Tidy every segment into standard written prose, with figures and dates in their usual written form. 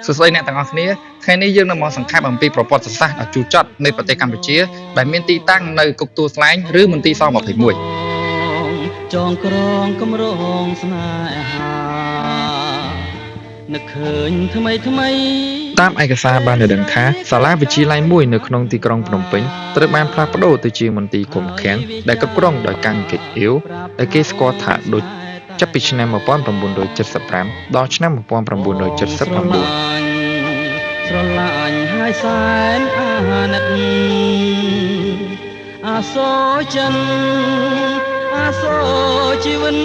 សួស្តីអ្នកទាំងអស់គ្នាថ្ងៃនេះយើងនឹងមកសង្ខេបអំពីប្រវត្តិសាស្ត្រដ៏ជូរចត់នៃប្រទេសកម្ពុជាដែលមានទីតាំងនៅគុកទួលស្លែងឬមន្ទីរស-21ចងក្រងកំរងស្នេហានឹកឃើញថ្មីតាមឯកសារបានដឹងថាសាលាវិទ្យាល័យមួយនៅក្នុងទីក្រុងភ្នំពេញត្រូវបានផ្លាស់ប្ដូរទៅជាមន្ទីរឃុំឃាំងដែលគ្រប់គ្រងដោយកាំងកិច្ចអ៊ីវដែលគេស្គាល់ថាដូចចាប់ពីឆ្នាំ1975ដល់ឆ្នាំ1979ស្រឡាញ់ហើយសែនអាណិតអាសូរចិនអាសូរជីវិត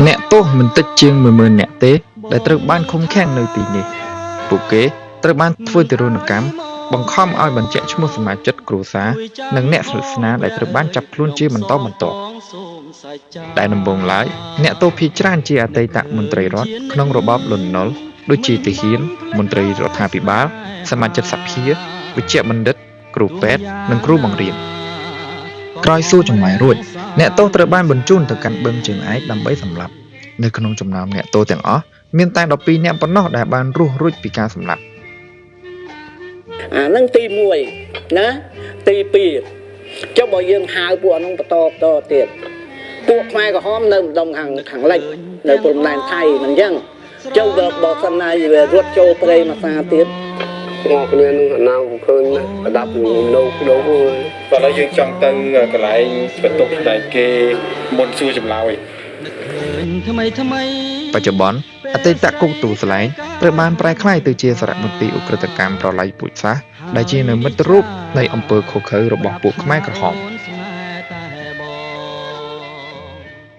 អ្នកទោសមិនតិចជាង 10000 នាក់ទេដែលត្រូវបានឃុំឃាំងនៅទីនេះពួកគេត្រូវបានធ្វើទារុណកម្មបង្ខំឲ្យបញ្ជាក់ឈ្មោះសមាជិកគ្រួសារនិងអ្នកស្និទ្ធស្នាលដែលត្រូវបានចាប់ខ្លួនជាបន្តបន្ទាប់តែដំបូងឡើយអ្នកទោសភាគច្រើនជាអតីតមន្ត្រីរដ្ឋក្នុងរបបលន់នល់ដូចជាទាហានមន្ត្រីរដ្ឋាភិបាលសមាជិកសភាវិជ្ជបណ្ឌិតគ្រូពេទ្យនិងគ្រូបង្រៀនក្រោយសួរចម្លើយរួចអ្នកទោសត្រូវបានបញ្ជូនទៅកាន់បឹងជើងឯកដើម្បីសម្លាប់នៅក្នុងចំណោមអ្នកទោសទាំងអស់មានតែ12នាក់ប៉ុណ្ណោះដែលបានរស់រួចពីការសម្លាប់អានឹងទី1ណាទី2ចុះបើយើងហៅពួកអានោះបន្តទៀតពួកខ្មែរក្រហមនៅម្ដុំខាងលិចនៅព្រំដែនថៃមិនអញ្ចឹងចុះបើសិនណាវារត់ចូលព្រៃមួយសាទៀតមកគ្នានឹងអាណាឃើញប្រដាប់លោកឥឡូវយើងចង់ទៅកន្លែងបន្ទប់ដែលគេមុនសួរចម្លើយបច្ចុប្បន្នអតីតគុកទួលស្លែងត្រូវបានប្រែក្លាយទៅជាសារមន្ទីរឧក្រិដ្ឋកម្មប្រល័យពូជសាសន៍ដែលជានិមិត្តរូបនៃអំពើឃោរឃៅរបស់ពួកខ្មែរក្រហម